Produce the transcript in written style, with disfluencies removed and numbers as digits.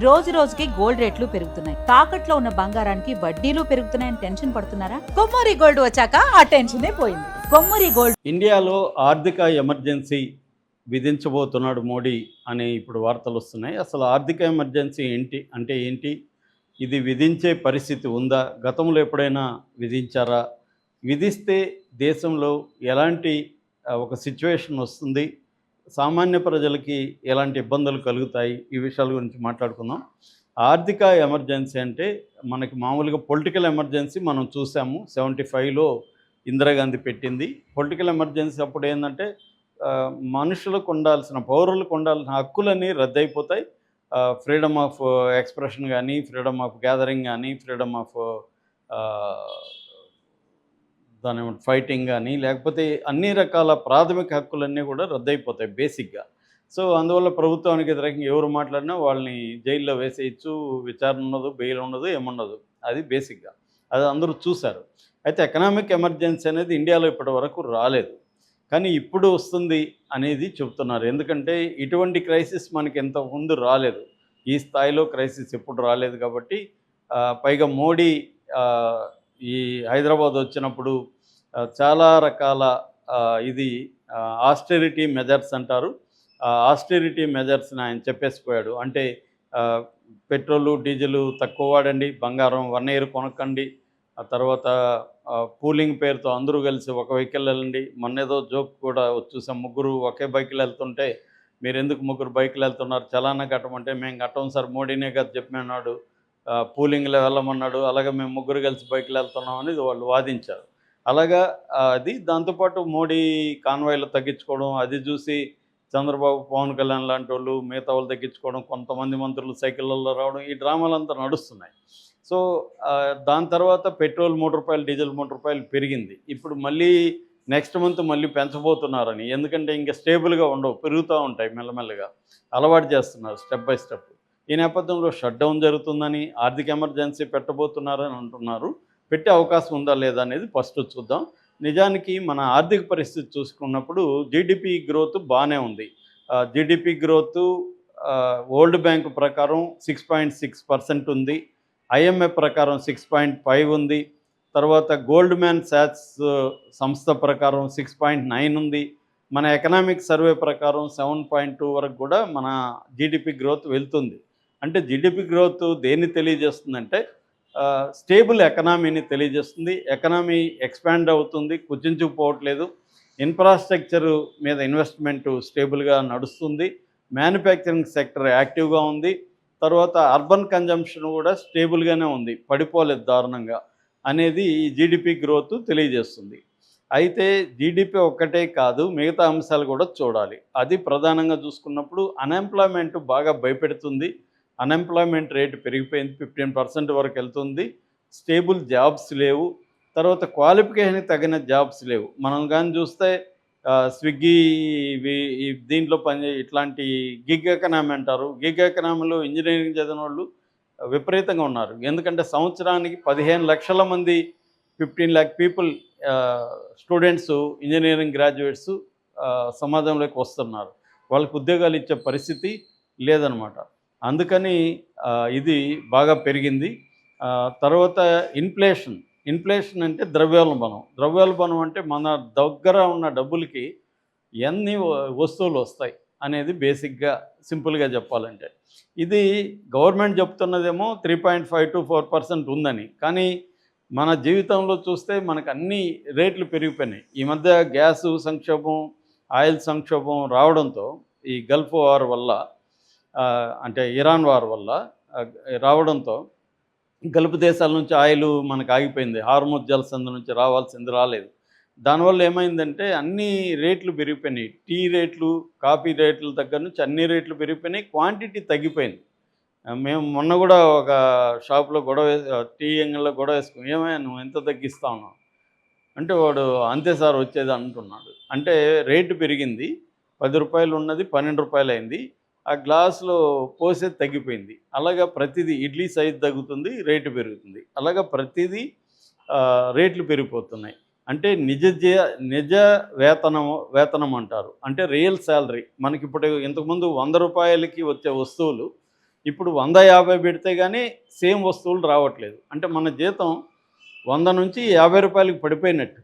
రోజు రోజుకి గోల్డ్ రేట్లు పెరుగుతున్నాయి. తాకట్లో ఉన్న బంగారానికి వడ్డీలు పెరుగుతున్నాయని టెన్షన్ పడుతున్నారా? కొమ్మూరి గోల్డ్ వచ్చాక ఆ టెన్షనే పోయింది. కొమ్మూరి గోల్డ్. ఇండియాలో ఆర్థిక ఎమర్జెన్సీ విధించబోతున్నాడు మోడీ అని ఇప్పుడు వార్తలు వస్తున్నాయి. అసలు ఆర్థిక ఎమర్జెన్సీ ఏంటి అంటే ఏంటి? ఇది విధించే పరిస్థితి ఉందా? గతంలో ఎప్పుడైనా విధించారా? విధిస్తే దేశంలో ఎలాంటి ఒక సిచ్యువేషన్ వస్తుంది? సామాన్య ప్రజలకి ఎలాంటి ఇబ్బందులు కలుగుతాయి? ఈ విషయాల గురించి మాట్లాడుకుందాం. ఆర్థిక ఎమర్జెన్సీ అంటే మనకి మామూలుగా పొలిటికల్ ఎమర్జెన్సీ మనం చూసాము. 75లో ఇందిరాగాంధీ పెట్టింది. పొలిటికల్ ఎమర్జెన్సీ అప్పుడు ఏంటంటే మనుషులకు ఉండాల్సిన, పౌరులకు ఉండాల్సిన హక్కులన్నీ రద్దయిపోతాయి. ఫ్రీడమ్ ఆఫ్ ఎక్స్ప్రెషన్ కానీ, ఫ్రీడమ్ ఆఫ్ గ్యాదరింగ్ కానీ, ఫ్రీడమ్ ఆఫ్ దాని ఫైటింగ్ కానీ, లేకపోతే అన్ని రకాల ప్రాథమిక హక్కులన్నీ కూడా రద్దయిపోతాయి బేసిక్గా. సో అందువల్ల ప్రభుత్వానికి వ్యతిరేకంగా ఎవరు మాట్లాడినా వాళ్ళని జైల్లో వేసేయచ్చు. విచారణ ఉండదు, బెయిల్ ఉండదు, ఏముండదు. అది బేసిక్గా అది అందరూ చూశారు. అయితే ఎకనామిక్ ఎమర్జెన్సీ అనేది ఇండియాలో ఇప్పటి వరకు రాలేదు, కానీ ఇప్పుడు వస్తుంది అనేది చెబుతున్నారు. ఎందుకంటే ఇటువంటి క్రైసిస్ మనకి ఇంత ముందు రాలేదు, ఈ స్థాయిలో క్రైసిస్ ఎప్పుడు రాలేదు. కాబట్టి పైగా మోడీ ఈ హైదరాబాద్ వచ్చినప్పుడు చాలా రకాల ఇది ఆస్టెరిటీ మెజర్స్ అంటారు. ఆస్టెరిటీ మెజర్స్ని ఆయన చెప్పేసిపోయాడు. అంటే పెట్రోలు డీజిల్ తక్కువ వాడండి, బంగారం 1 ఇయర్ కొనకండి, ఆ తర్వాత పూలింగ్ పేరుతో అందరూ కలిసి ఒక వెహికల్ వెళ్ళండి. మొన్నేదో జోక్ కూడా చూసాం, ముగ్గురు ఒకే బైక్లో వెళ్తుంటే మీరు ఎందుకు ముగ్గురు బైక్లు వెళ్తున్నారు, చలానా కట్టమంటే మేము కట్టం సార్, మోడీనే కదా చెప్పమన్నాడు, పూలింగ్లో వెళ్ళమన్నాడు, అలాగే మేము ముగ్గురు కలిసి బైక్లో వెళ్తున్నాం అనేది వాళ్ళు వాదించారు. అలాగా అది దాంతోపాటు మోడీ కాన్వాయ్లు తగ్గించుకోవడం, అది చూసి చంద్రబాబు, పవన్ కళ్యాణ్ లాంటి వాళ్ళు మిగతా వాళ్ళు తగ్గించుకోవడం, కొంతమంది మంత్రులు సైకిళ్ళల్లో రావడం, ఈ డ్రామాలంతా నడుస్తున్నాయి. సో దాని తర్వాత పెట్రోల్ రూ. 3, డీజిల్ రూ. 3 పెరిగింది. ఇప్పుడు మళ్ళీ నెక్స్ట్ మంత్ మళ్ళీ పెంచబోతున్నారని. ఎందుకంటే ఇంకా స్టేబుల్గా ఉండవు, పెరుగుతూ ఉంటాయి మెల్లమెల్లగా. అలవాటు చేస్తున్నారు స్టెప్ బై స్టెప్. ఈ నేపథ్యంలో షట్డౌన్ జరుగుతుందని, ఆర్థిక ఎమర్జెన్సీ పెట్టబోతున్నారని అంటున్నారు. పెట్టే అవకాశం ఉందా లేదా అనేది ఫస్ట్ చూద్దాం. నిజానికి మన ఆర్థిక పరిస్థితి చూసుకున్నప్పుడు జీడిపి గ్రోత్ బాగానే ఉంది. జీడిపి గ్రోత్ వరల్డ్ బ్యాంక్ ప్రకారం 6.6% ఉంది. IMF ప్రకారం 6.5 ఉంది. తర్వాత గోల్డ్మ్యాన్ సాక్స్ సంస్థ ప్రకారం 6.9 ఉంది. మన ఎకనామిక్ సర్వే ప్రకారం 7.2 వరకు కూడా మన జీడిపి గ్రోత్ వెళ్తుంది. అంటే జీడిపి గ్రోత్ దేన్ని తెలియజేస్తుందంటే స్టేబుల్ ఎకనామీని తెలియజేస్తుంది. ఎకనామీ ఎక్స్పాండ్ అవుతుంది, కుచించుకుపోవట్లేదు. ఇన్ఫ్రాస్ట్రక్చర్ మీద ఇన్వెస్ట్మెంటు స్టేబుల్గా నడుస్తుంది. మ్యానుఫ్యాక్చరింగ్ సెక్టర్ యాక్టివ్గా ఉంది. తర్వాత అర్బన్ కన్జంప్షన్ కూడా స్టేబుల్గానే ఉంది, పడిపోలేదు దారుణంగా అనేది ఈ జీడిపి గ్రోత్ తెలియజేస్తుంది. అయితే జీడిపి ఒక్కటే కాదు, మిగతా అంశాలు కూడా చూడాలి. అది ప్రధానంగా చూసుకున్నప్పుడు అన్ఎంప్లాయ్మెంట్ బాగా భయపెడుతుంది. అన్ఎంప్లాయ్మెంట్ రేటు పెరిగిపోయింది, 15% వరకు వెళ్తుంది. స్టేబుల్ జాబ్స్ లేవు. తర్వాత క్వాలిఫికేషన్కి తగిన జాబ్స్ లేవు. మనం కానీ చూస్తే స్విగ్గీ దీంట్లో ఇట్లాంటి గిగ్ ఎకనామీ అంటారు. గిగ్ ఎకనామీలో ఇంజనీరింగ్ చదివిన వాళ్ళు విపరీతంగా ఉన్నారు. ఎందుకంటే సంవత్సరానికి 15 లక్షల మంది, 15 lakh people students, engineering graduates సమాజంలోకి వస్తున్నారు. వాళ్ళకి ఉద్యోగాలు ఇచ్చే పరిస్థితి లేదనమాట. అందుకని ఇది బాగా పెరిగింది. తర్వాత ఇన్ఫ్లేషన్ అంటే ద్రవ్యోల్బణం అంటే మన దగ్గర ఉన్న డబ్బులకి ఎన్ని వస్తువులు వస్తాయి అనేది బేసిక్గా సింపుల్గా చెప్పాలంటే. ఇది గవర్నమెంట్ చెప్తున్నదేమో 3.5 to 4% ఉందని, కానీ మన జీవితంలో చూస్తే మనకు అన్ని రేట్లు పెరిగిపోయినాయి. ఈ మధ్య గ్యాసు సంక్షోభం, ఆయిల్ సంక్షోభం రావడంతో, ఈ గల్ఫ్ వార్ వల్ల, అంటే ఇరాన్ వార్ వల్ల రావడంతో గల్ఫ్ దేశాల నుంచి ఆయిల్ మనకు ఆగిపోయింది. హార్ముజ్ జలసంధి నుంచి రావాల్సింది రాలేదు. దానివల్ల ఏమైందంటే అన్ని రేట్లు పెరిగిపోయినాయి. టీ రేట్లు, కాఫీ రేట్ల దగ్గర నుంచి అన్ని రేట్లు పెరిగిపోయినాయి, క్వాంటిటీ తగ్గిపోయింది. మేము మొన్న కూడా ఒక షాప్లో టీ అంగల్లో గొడవ వేసుకుని, ఏమైనా నువ్వు ఎంత తగ్గిస్తా ఉన్నావు అంటే, వాడు అంతే సార్ వచ్చేది అంటున్నాడు. అంటే రేటు పెరిగింది, రూ. 10 ఉన్నది రూ. 12 అయింది. ఆ గ్లాసులో పోసేది తగ్గిపోయింది. అలాగా ప్రతిదీ, ఇడ్లీ సైజు తగ్గుతుంది, రేటు పెరుగుతుంది. అలాగా ప్రతిదీ రేట్లు పెరిగిపోతున్నాయి. అంటే నిజ వేతనం అంటారు. అంటే రియల్ శాలరీ మనకి ఇప్పుడు ఇంతకుముందు 100 రూపాయలకి వచ్చే వస్తువులు ఇప్పుడు 150 పెడితే కానీ సేమ్ వస్తువులు రావట్లేదు. అంటే మన జీతం 100 నుంచి 50 రూపాయలకి పడిపోయినట్టు.